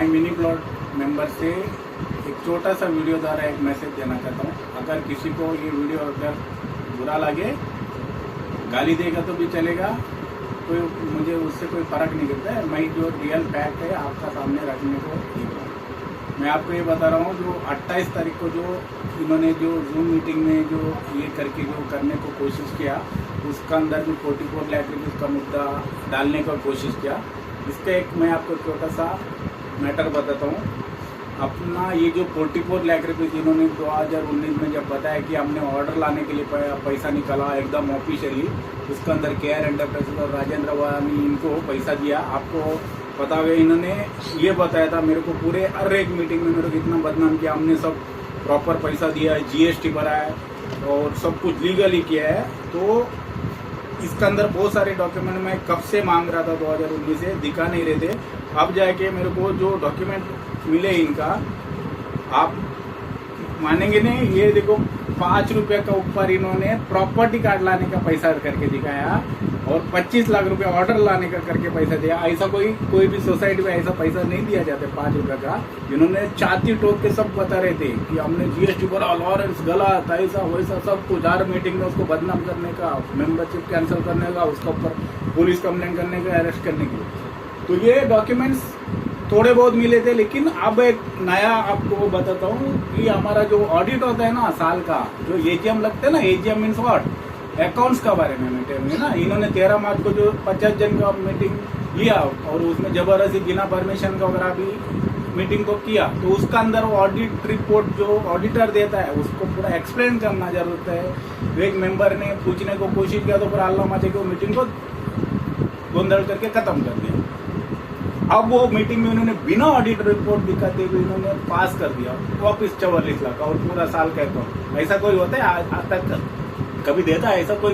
मैं mini plot member से एक छोटा सा वीडियो द्वारा एक मैसेज देना चाहता हूँ। अगर किसी को ये वीडियो अगर बुरा लगे, गाली देगा तो भी चलेगा, कोई मुझे उससे कोई फ़र्क नहीं गिरता है। मैं जो रियल फैक्ट है आपका सामने रखने को देख रहा हूँ। मैं आपको ये बता रहा हूँ, जो 28 तारीख को जो इन्होंने जो जूम मीटिंग में जो ये करके जो करने को कोशिश किया, उसका अंदर भी 44 लाख रुपये का मुद्दा डालने का कोशिश किया। इसका एक मैं आपको छोटा सा मैटर बताता हूँ। अपना ये जो 44 लाख रुपये जिन्होंने 2019 में जब बताया कि हमने ऑर्डर लाने के लिए पैसा निकाला एकदम ऑफिशियली, उसके अंदर केयर एंटरप्राइजेज और राजेंद्र वानी इनको पैसा दिया। आपको पता होगा, इन्होंने ये बताया था मेरे को, पूरे हर एक मीटिंग में मेरे को इतना बदनाम किया, हमने सब प्रॉपर पैसा दिया है, जीएसटी भरा है और सब कुछ लीगली किया है। तो इसके अंदर बहुत सारे डॉक्यूमेंट मैं कब से मांग रहा था, 2019 से, दिखा नहीं रहे थे। अब जाके मेरे को जो डॉक्यूमेंट मिले इनका, आप मानेंगे नहीं, ये देखो 5 रुपये का ऊपर इन्होंने प्रॉपर्टी कार्ड लाने का पैसा करके दिखाया और 25 लाख रुपए ऑर्डर लाने का करके पैसा दिया। ऐसा कोई भी सोसाइटी में ऐसा पैसा नहीं दिया जाता 5 रुपये का। इन्होंने छाती ठोक के सब बता रहे थे कि हमने जीएसटी भरा, लॉरेंस गलत, ऐसा वैसा सब कुछ। हर मीटिंग में उसको बदनाम करने का, मेंबरशिप कैंसिल करने का, उसके ऊपर पुलिस कंप्लेंट करने का, अरेस्ट करने की। तो ये डॉक्यूमेंट्स थोड़े बहुत मिले थे। लेकिन अब एक नया आपको बताता हूँ कि हमारा जो ऑडिट होता है ना साल का, जो एजीएम लगता है ना, एजीएम मीन्स व्हाट, अकाउंट्स का बारे में मीटिंग है ना। इन्होंने 13 मार्च को जो 50 जन का मीटिंग लिया और उसमें जबरदस्ती बिना परमिशन का वगैरह भी मीटिंग को किया, तो उसका अंदर वो ऑडिट रिपोर्ट जो ऑडिटर देता है उसको पूरा एक्सप्लेन करना जरूरत है। एक मेंबर ने पूछने को कोशिश किया तो फिर अल्लाह माचे को मीटिंग को गोंदल करके खत्म कर दिया। अब वो मीटिंग में उन्होंने बिना ऑडिट रिपोर्ट दिखाते हुए इन्होंने पास कर दिया वापिस 44 लाख और पूरा साल का अकाउंट। ऐसा कोई होता है आज तक कभी देता है? ऐसा कोई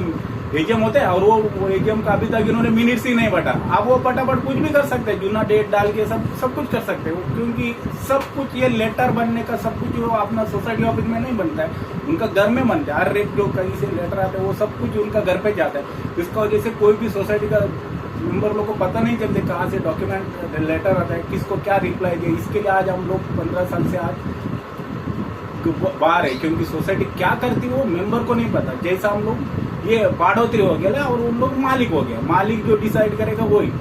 एजीएम होता है? और वो एजीएम का अभी तक इन्होंने मिनट्स ही नहीं बटा। अब वो फटाफट कुछ भी कर सकते हैं, जूना डेट डाल के सब कुछ कर सकते हैं, क्योंकि सब कुछ ये लेटर बनने का सब कुछ वो अपना सोसाइटी ऑफिस में नहीं बनता है, उनका घर में बनता है। हर रेप जो कहीं से लेटर आता है वो सब कुछ उनका घर पे जाता है। इसका वजह से कोई भी सोसाइटी का मेंबर लोग को पता नहीं चलते कहाँ से डॉक्यूमेंट लेटर आता है, किसको क्या रिप्लाई दिया। इसके लिए आज हम लोग 15 साल से आज बाहर है, क्योंकि सोसाइटी क्या करती है वो मेंबर को नहीं पता। जैसा हम लोग ये बढ़ोतरी हो गया और उन लोग मालिक हो गया, मालिक जो डिसाइड करेगा वही।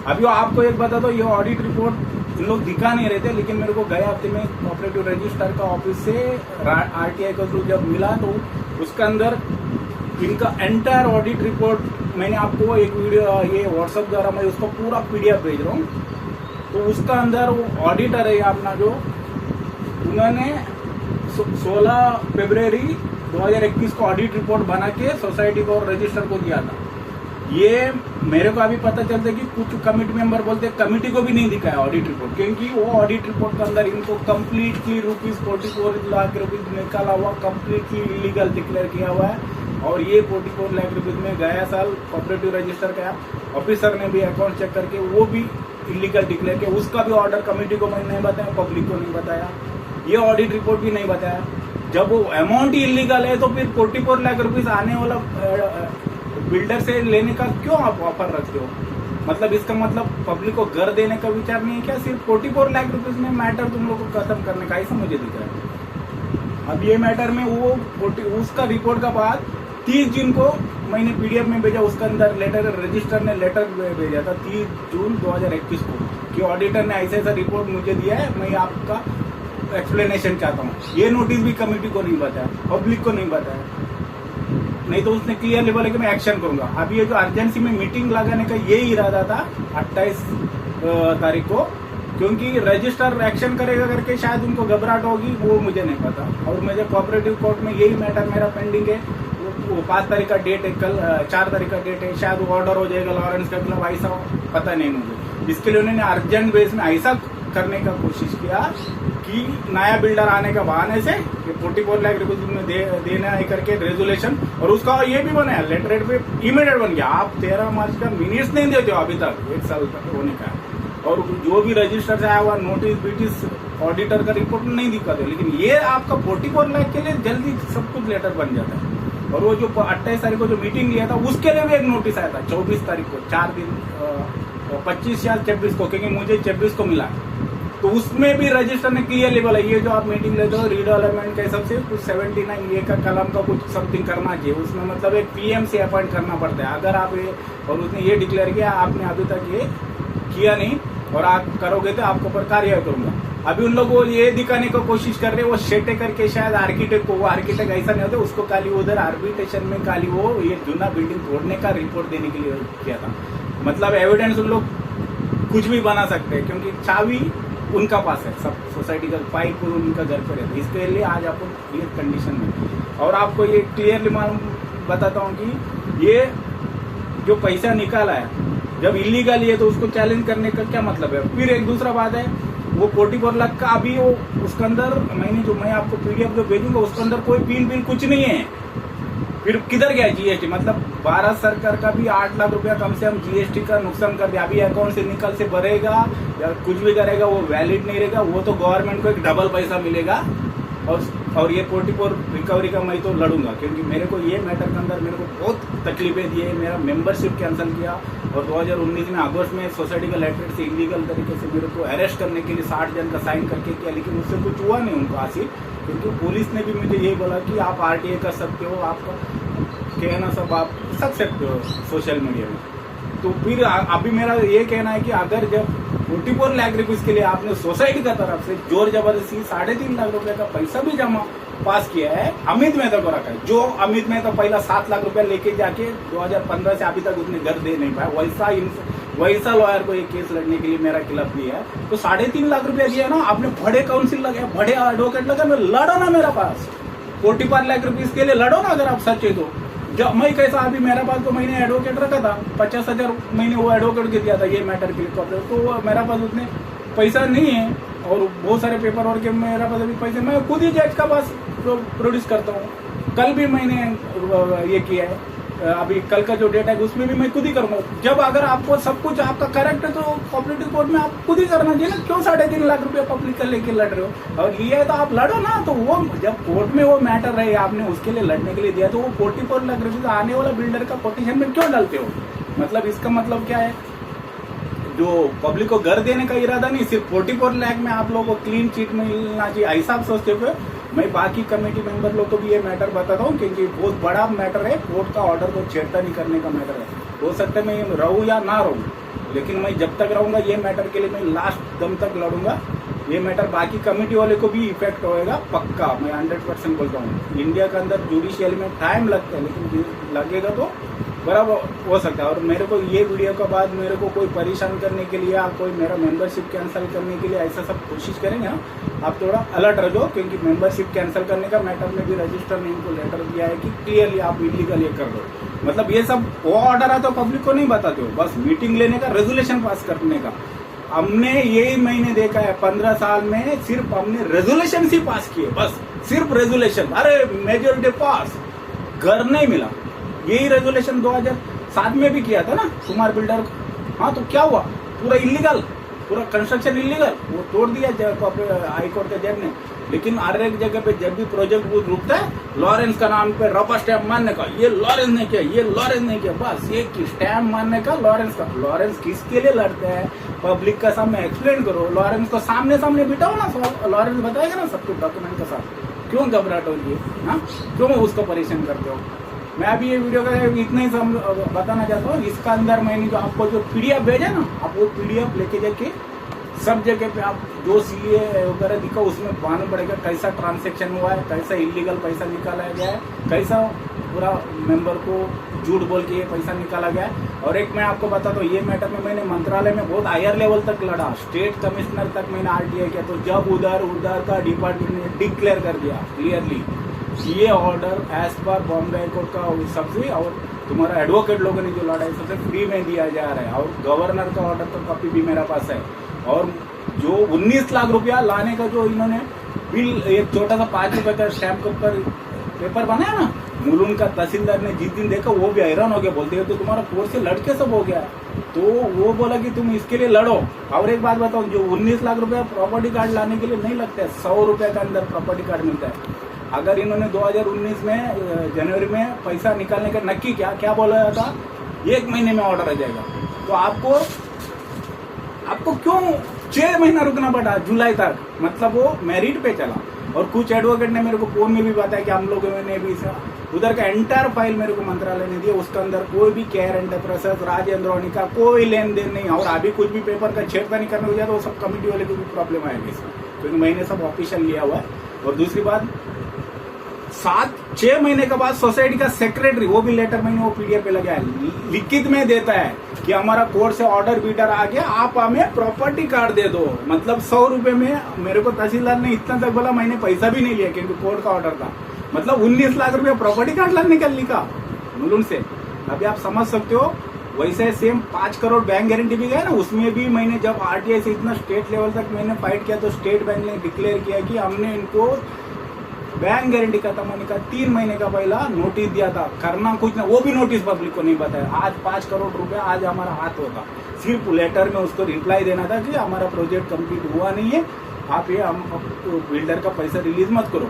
अभी आपको एक बता दो, ये ऑडिट रिपोर्ट इन लोग दिखा नहीं रहे थे, लेकिन मेरे को गए हफ्ते में कोऑपरेटिव रजिस्टर का ऑफिस से आरटीआई का थ्रू जब मिला, तो उसके अंदर इनका एंटायर ऑडिट रिपोर्ट, मैंने आपको एक वीडियो ये व्हाट्सएप द्वारा मैं उसको पूरा पीडीएफ भेज रहा हूँ। तो उसका अंदर वो ऑडिटर है अपना, जो उन्होंने 16 फरवरी 2021 को ऑडिट रिपोर्ट बना के सोसाइटी को और रजिस्टर को दिया था। ये मेरे को अभी पता चलता है कि कुछ कमेटी मेंबर बोलते हैं कमेटी को भी नहीं दिखाया ऑडिट रिपोर्ट, क्योंकि वो ऑडिट रिपोर्ट के अंदर इनको कम्प्लीटली ₹44 लाख निकाला हुआ, कम्प्लीटली इलीगल डिक्लेयर किया हुआ है। और ये 44 लाख रुपए में गया साल कोऑपरेटिव रजिस्टर का ऑफिसर ने भी अकाउंट चेक करके वो भी इलीगल डिक्लेयर किया। उसका भी ऑर्डर कमेटी को मैंने नहीं बताया, पब्लिक को नहीं बताया, ये ऑडिट रिपोर्ट भी नहीं बताया। जब वो अमाउंट ही इलीगल है तो फिर 44 लाख रुपीज आने वाला बिल्डर से लेने का क्यों आप ऑफर रखते हो? मतलब इसका मतलब पब्लिक को घर देने का विचार नहीं है क्या? सिर्फ 44 लाख रुपीज में मैटर तुम लोग को खत्म करने का, ऐसा मुझे दिख रहा है। अब ये मैटर में वो उसका रिपोर्ट का बाद 30 जून को मैंने पीडीएफ में भेजा, उसके अंदर लेटर रजिस्टर ने लेटर भेजा था 30 जून 2021 को कि ऑडिटर ने ऐसा रिपोर्ट मुझे दिया है, मैं आपका एक्सप्लेनेशन चाहता हूँ। ये नोटिस भी कमेटी को नहीं बताया, पब्लिक को नहीं बताया, नहीं तो उसने क्लियरली बोला कि मैं एक्शन करूंगा। अभी ये जो अर्जेंसी में मीटिंग लगाने का यही इरादा था 28 तारीख को, क्योंकि रजिस्टर एक्शन करेगा करके शायद उनको घबराहट होगी, वो मुझे नहीं पता। और मुझे कोऑपरेटिव कोर्ट में यही मैटर मेरा पेंडिंग है। वो 5 तारीख का डेट है, कल 4 तारीख का डेट है, शायद वो ऑर्डर हो जाएगा लॉरेंस का खिलाफ, ऐसा पता नहीं मुझे। इसके लिए उन्होंने अर्जेंट बेस में ऐसा करने का कोशिश किया कि नया बिल्डर आने का बहाने से 44 लाख रुपए में देना है करके रेजोल्यूशन, और उसका ये भी बनाया लेटर पे इमीडिएट बन गया। आप 13 मार्च का मिनट्स नहीं देते हो अभी तक, 1 साल तक होने का, और जो भी रजिस्टर से आया हुआ नोटिस ब्रिटिश ऑडिटर का रिपोर्ट नहीं दिखाते। लेकिन ये आपका 44 लाख के लिए जल्दी सब कुछ लेटर बन जाता है। और वो जो 28 तारीख को जो मीटिंग लिया था उसके लिए भी एक नोटिस आया था 24 तारीख को, 4 दिन 25 या 26 को, क्योंकि मुझे 26 को मिला। तो उसमें भी रजिस्टर ने क्लियरली बोला ये जो आप मीटिंग लेते हो रीडेवलपमेंट के हिसाब से कुछ 79 ये का कलम का कुछ समथिंग करना चाहिए, उसमें मतलब एक पीएम से अपॉइंट करना पड़ता है। अगर आप ये और उसने ये डिक्लेयर किया आपने अभी तक ये किया नहीं और आप करोगे तो आपके ऊपर कार्रवाई करूंगा। अभी उन लोग वो ये दिखाने की कोशिश कर रहे हैं, वो शेटे करके शायद आर्किटेक्ट को, वो आर्किटेक्ट ऐसा नहीं होता, उसको खाली उधर आर्बिट्रेशन में खाली वो ये जूना बिल्डिंग तोड़ने का रिपोर्ट देने के लिए किया था। मतलब एविडेंस उन लोग कुछ भी बना सकते हैं क्योंकि चाबी उनका पास है, सब सोसाइटी का पाइप उनका घर पर है। इसके लिए आज आपको ये कंडीशन में और आपको ये क्लियरली मालूम बताता हूँ कि ये जो पैसा निकाला है जब इलीगल है तो उसको चैलेंज करने का क्या मतलब है। फिर एक दूसरा बात है वो 44 लाख का अभी वो उसके अंदर मैं आपको पीडीएफ जो भेजूंगा उसके अंदर कोई पिन बिल कुछ नहीं है। फिर किधर गया जीएसटी, मतलब भारत सरकार का भी 8 लाख रुपया कम से कम जीएसटी का नुकसान कर दिया। अभी अकाउंट से निकल से भरेगा या कुछ भी करेगा वो वैलिड नहीं रहेगा, वो तो गवर्नमेंट को एक डबल पैसा मिलेगा। और ये 44 रिकवरी का मैं तो लड़ूंगा क्योंकि मेरे को ये मैटर के अंदर मेरे को बहुत तकलीफें दी है। मेरा मेंबरशिप कैंसिल किया और 2019 में अगस्त में सोसाइटी का लेटर से इलीगल तरीके से मेरे को अरेस्ट करने के लिए 60 जन का साइन करके किया, लेकिन उससे कुछ हुआ नहीं उनको हासिल क्योंकि पुलिस ने भी मुझे यही बोला कि आप आरटीए कर सकते हो, आपका कहना सब आप सकते हो सोशल मीडिया में। तो फिर अभी मेरा ये कहना है कि अगर जब 44 लाख रुपीज के लिए आपने सोसाइटी का तरफ से जोर जबरदस्ती 3.5 लाख रुपए का पैसा भी जमा पास किया है, अमित मेहता को रखा है, जो अमित मेहता पहला 7 लाख रुपया लेके जाके 2015 से अभी तक उसने घर दे नहीं पाया, वैसा लॉयर को एक केस लड़ने के लिए मेरा खिलाफ दिया है। तो 3.5 लाख रुपया दिया ना आपने, बड़े काउंसिल लगे, बड़े एडवोकेट लगे, लड़ो ना मेरा पास 45 लाख रुपीज के लिए लड़ो ना अगर आप सच्चे तो। जब मैं कैसा अभी मेरा पास तो मैंने एडवोकेट रखा था 50,000 मैंने वो एडवोकेट के दिया था ये मैटर के लिए, तो मेरा पास उतने पैसा नहीं है और बहुत सारे पेपर वर्क मेरा पास अभी पैसे मैं खुद ही जज का पास प्रोड्यूस करता हूँ। कल भी मैंने ये किया है, अभी कल का जो डेटा है उसमें भी मैं खुद ही करूंगा। जब अगर आपको सब कुछ आपका करेक्ट है तो कोऑपरेटिव कोर्ट में आप खुद ही करना चाहिए ना, क्यों 3.5 लाख रुपया पब्लिक का लेके लड़ रहे हो। और ये है तो आप लड़ो ना, तो वो जब कोर्ट में वो मैटर रहे आपने उसके लिए लड़ने के लिए दिया तो वो 44 लाख रुपये आने वाला बिल्डर का कोटेशन में क्यों डालते हो। मतलब इसका मतलब क्या है, जो पब्लिक को घर देने का इरादा नहीं, सिर्फ 44 लाख में आप लोगों को क्लीन चिट मिलना चाहिए ऐसा आप सोचते हुए मैं बाकी कमेटी मेंबर लोग को भी ये मैटर बताता हूँ क्योंकि बहुत बड़ा मैटर है, कोर्ट का ऑर्डर को छेड़खानी करने का मैटर है। हो सकता है मैं रहूँ या ना रहूँ, लेकिन मैं जब तक रहूंगा ये मैटर के लिए मैं लास्ट दम तक लड़ूंगा। ये मैटर बाकी कमेटी वाले को भी इफेक्ट होएगा पक्का, मैं 100% बोलता हूँ। इंडिया के अंदर जुडिशियल में टाइम लगता है लेकिन लगेगा तो बराबर हो सकता है। और मेरे को ये वीडियो के बाद मेरे को कोई परेशान करने के लिए या कोई मेरा मेंबरशिप कैंसिल करने के लिए ऐसा सब कोशिश करेंगे ना, आप थोड़ा अलर्ट रह जाओ क्योंकि मेंबरशिप कैंसिल करने का मैटर में भी रजिस्टर ने इनको लेटर दिया है कि क्लियरली आप इलीगल ये कर दो। मतलब ये सब वो ऑर्डर आता तो पब्लिक को नहीं बताते हो, बस मीटिंग लेने का, रेजोल्यूशन पास करने का। हमने यही महीने देखा है 15 साल में सिर्फ हमने रेजोल्यूशन ही पास किए, बस सिर्फ रेजोल्यूशन। अरे मेजोरिटी पास, घर नहीं मिला। यही रेजोल्यूशन 2007 में भी किया था ना कुमार बिल्डर को। हाँ तो क्या हुआ, पूरा इलीगल, पूरा कंस्ट्रक्शन इलीगल, वो तोड़ दिया हाई कोर्ट के जज ने। लेकिन हर एक जगह पे जब भी प्रोजेक्ट वो रुकता है लॉरेंस का नाम पे रबर स्टैम्प मारने का, ये लॉरेंस ने किया, ये लॉरेंस ने किया, बस एक स्टैम्प मारने का लॉरेंस का। लॉरेंस किसके लिए लड़ते हैं, पब्लिक का सामने एक्सप्लेन करो, लॉरेंस को सामने सामने बिठाओ ना, लॉरेंस बताएगा ना सब कुछ डॉक्यूमेंट के साथ। क्यों घबराहट होगी, हाँ क्यों उसको परेशान करते हो। मैं अभी ये वीडियो का इतना ही बताना चाहता हूँ। इसका अंदर मैंने जो आपको जो पीडीएफ भेजा ना, आप वो पीडीएफ लेके जाके सब जगह पे आप जो सीए वगैरह दिखा उसमें मालूम पड़ेगा कैसा ट्रांजैक्शन हुआ है, कैसा इलीगल पैसा निकाला गया है, कैसा पूरा मेंबर को झूठ बोल के ये पैसा निकाला गया है। और एक मैं आपको बताता हूँ, ये मैटर में मैंने मंत्रालय में बहुत हायर लेवल तक लड़ा, स्टेट कमिश्नर तक मैंने आरटीआई किया। तो जब उधर का डिपार्टमेंट ने डिक्लेयर कर दिया क्लियरली ये order as per Bombay high court का सबसे, और तुम्हारा एडवोकेट लोगों ने जो लड़ा है सबसे फ्री में दिया जा रहा है, और गवर्नर का ऑर्डर तो कॉपी भी मेरा पास है। और जो 19 लाख रुपया लाने का जो इन्होंने बिल, एक छोटा सा 5 रुपए का स्टैम्प के ऊपर पेपर बनाया ना, मुलुंड का तहसीलदार ने जिस दिन देखा वो भी हैरान हो गया, बोलते हैं तो तुम्हारा कोर्ट से लड़के सब हो गया। तो वो बोला कि तुम इसके लिए लड़ो। और एक बात बताओ, जो 19 लाख रुपया प्रॉपर्टी कार्ड लाने के लिए नहीं लगता है, 100 रुपए के अंदर प्रॉपर्टी कार्ड मिलता है। अगर इन्होंने 2019 में जनवरी में पैसा निकालने का नक्की क्या बोला था, 1 महीने में ऑर्डर आ जाएगा, तो आपको क्यों 6 महीना रुकना पड़ा जुलाई तक, मतलब वो मेरिट पे चला। और कुछ एडवोकेट ने मेरे को फोन में भी बताया कि हम लोगों ने भी उधर का एंटायर फाइल मेरे को मंत्रालय ने दिया, उसके अंदर कोई भी केयर एंटरप्राइजेस राजेंद्रोनी का कोई लेन देन नहीं। और अभी कुछ भी पेपर का छेड़खानी करने हो जाए तो वो सब कमेटी वाले को भी प्रॉब्लम आएगी इसमें, क्योंकि मैंने सब ऑफिशियल लिया हुआ है। और दूसरी बात 6 महीने के बाद सोसाइटी का सेक्रेटरी, वो भी लेटर मैंने वो पीडीएफ पे लगा है, लिखित में देता है कि हमारा कोर्ट से ऑर्डर बीटर आ गया, आप हमें प्रॉपर्टी कार्ड दे दो। मतलब 100 रुपए में मेरे को तहसीलदार ने इतना तक बोला, मैंने पैसा भी नहीं लिया क्योंकि कोर्ट का ऑर्डर था। मतलब 19 लाख रुपया प्रॉपर्टी कार्ड लाने का लिखा मुलुंड से। अभी आप समझ सकते हो। वैसे सेम 5 करोड़ बैंक गारंटी भी गया ना, उसमें भी मैंने जब आरटीआई से इतना स्टेट लेवल तक मैंने फाइट किया तो स्टेट बैंक ने डिक्लेयर किया कि हमने इनको बैंक गारंटी खत्म होने का 3 महीने का पहला नोटिस दिया था, करना कुछ ना, वो भी नोटिस पब्लिक को नहीं बताया। आज 5 करोड़ रुपया आज हमारा हाथ होता, सिर्फ लेटर में उसको रिप्लाई देना था कि हमारा प्रोजेक्ट कंप्लीट हुआ नहीं है, आप ये हम बिल्डर का पैसा रिलीज मत करो।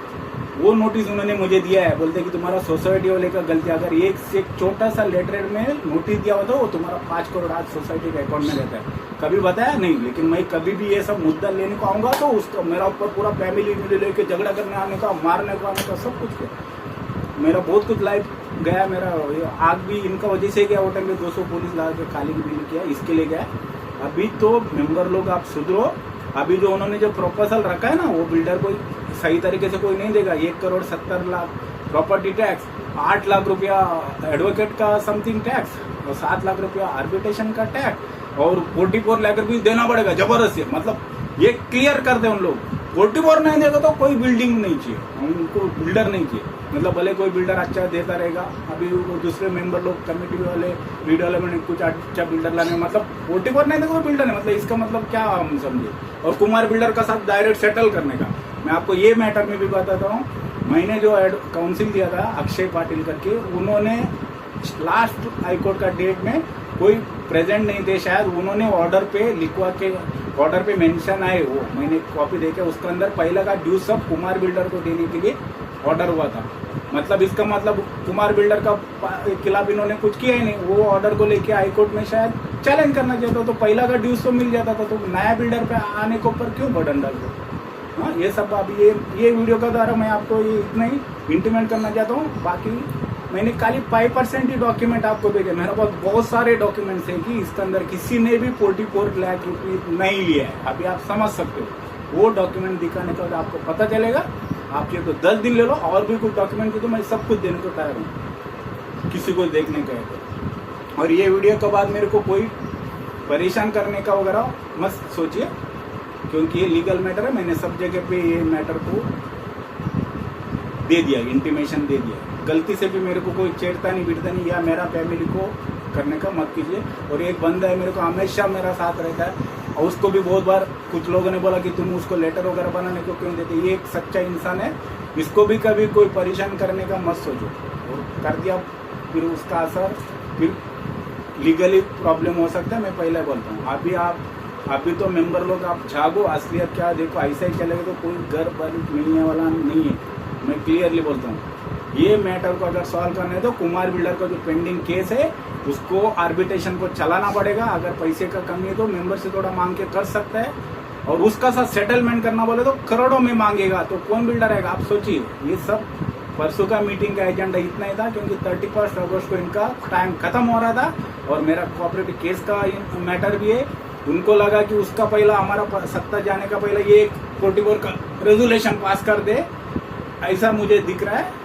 वो नोटिस उन्होंने मुझे दिया है, बोलते कि तुम्हारा सोसाइटी वाले का गलती, अगर एक से छोटा सा लेटर में नोटिस दिया होता वो तुम्हारा 5 करोड़ आज सोसाइटी के अकाउंट में रहता है। कभी बताया नहीं, लेकिन मैं कभी भी ये सब मुद्दा लेने को आऊंगा तो उसका मेरा ऊपर पूरा फैमिली लेके झगड़ा करने आने का, मारने को आने का, सब कुछ किया। मेरा बहुत कुछ लाइफ गया, मेरा आग भी इनका वजह से गया। वो टाइम में 200 पुलिस ला के खाली भी नहीं किया, इसके लिए गया। अभी तो मेंबर लोग आप सुधरो। अभी जो उन्होंने जो प्रपोजल रखा है ना, वो बिल्डर को सही तरीके से कोई नहीं देगा। 1 करोड़ 70 लाख प्रॉपर्टी टैक्स, 8 लाख रुपया एडवोकेट का समथिंग टैक्स, और 7 लाख रुपया आर्बिट्रेशन का टैक्स, और 44 लाख रुपये देना पड़ेगा जबरदस्ती। मतलब ये क्लियर कर दे उन लोग। 44 नहीं देगा तो कोई बिल्डिंग नहीं चाहिए, उनको बिल्डर नहीं चाहिए। मतलब भले कोई बिल्डर अच्छा देता रहेगा। अभी वो दूसरे मेंबर लोग कमेटी वाले वीडियो वाले मैंने कुछ अच्छा बिल्डर लाने, मतलब 44 नहीं देगा कोई बिल्डर नहीं। मतलब इसका मतलब क्या हम समझे। और कुमार बिल्डर का साथ डायरेक्ट सेटल करने का। मैं आपको ये मैटर में भी बताता हूँ, मैंने जो काउंसिल दिया था अक्षय पाटिल करके, उन्होंने लास्ट हाईकोर्ट का डेट में कोई प्रेजेंट नहीं थे शायद, उन्होंने ऑर्डर पे लिखवा के, ऑर्डर पे मेंशन आए, वो मैंने कॉपी देके उसके अंदर पहले का ड्यू सब कुमार बिल्डर को देने के लिए ऑर्डर हुआ था। मतलब इसका मतलब कुमार बिल्डर का खिलाफ इन्होंने कुछ किया ही नहीं। वो ऑर्डर को लेके हाईकोर्ट में शायद चैलेंज करना चाहता, तो पहला का ड्यूज तो मिल जाता था, तो नया बिल्डर पे आने के ऊपर क्यों बर्डन डाल दो। हाँ, ये सब अभी ये वीडियो का द्वारा मैं आपको ये इतना ही इंटीमेट करना चाहता हूँ। बाकी मैंने खाली 5% ही डॉक्यूमेंट आपको भेजे, मेरे पास बहुत सारे डॉक्यूमेंट्स है कि इसके अंदर किसी ने भी 44 लाख रुपये नहीं लिया है। अभी आप समझ सकते हो। वो डॉक्यूमेंट दिखाने का आपको पता चलेगा। आप ये तो 10 दिन ले लो, और भी कुछ डॉक्यूमेंट तो मैं सब कुछ देने को तैयार हूँ किसी को देखने का है तो। और ये वीडियो के बाद मेरे को कोई परेशान करने का वगैरह मत सोचिए, क्योंकि ये लीगल मैटर है। मैंने सब जगह पे ये मैटर को दे दिया, इंटीमेशन दे दिया। गलती से भी मेरे को कोई छेड़तानी बिड़तानी या मेरा फैमिली को करने का मत कीजिए। और एक बंदा है मेरे को हमेशा मेरा साथ रहता है, और उसको भी बहुत बार कुछ लोगों ने बोला कि तुम उसको लेटर वगैरह बनाने को क्यों देते। ये एक सच्चा इंसान है, इसको भी कभी कोई परेशान करने का मत सोचो। और कर दिया फिर उसका असर फिर लीगली प्रॉब्लम हो सकता है। मैं पहले बोलता हूँ, अभी तो मेंबर लोग आप जागो, असलियत क्या देखो। ऐसा ही चलेगा तो कोई घर पर मिलने वाला नहीं है। मैं क्लियरली बोलता हूँ, ये मैटर को अगर सॉल्व करना है तो कुमार बिल्डर का जो पेंडिंग केस है उसको आर्बिट्रेशन को चलाना पड़ेगा। अगर पैसे का कमी है तो मेंबर से थोड़ा मांग के कर सकता है, और उसका साथ सेटलमेंट करना बोले तो करोड़ों में मांगेगा, तो कौन बिल्डर आएगा आप सोचिए। ये सब परसों का मीटिंग का एजेंडा इतना ही था, क्योंकि 31 अगस्त को इनका टाइम खत्म हो रहा था, और मेरा कोऑपरेटिव केस का मैटर भी है। उनको लगा कि उसका पहला हमारा सत्ता जाने का पहला ये 44 का रेजोल्यूशन पास कर दे, ऐसा मुझे दिख रहा है।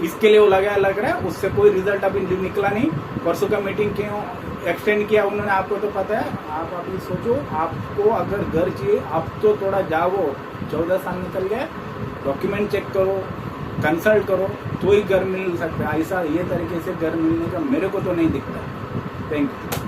इसके लिए वो लग रहा है, उससे कोई रिजल्ट अभी निकला नहीं। परसों का मीटिंग क्यों एक्सटेंड किया उन्होंने, आपको तो पता है। आप अभी सोचो, आपको अगर घर चाहिए, आप तो थोड़ा जागो। 14 साल निकल गए, डॉक्यूमेंट चेक करो, कंसल्ट करो, तो ही घर मिल सकता है। ऐसा ये तरीके से घर मिलने का मेरे को तो नहीं दिखता। Thank you.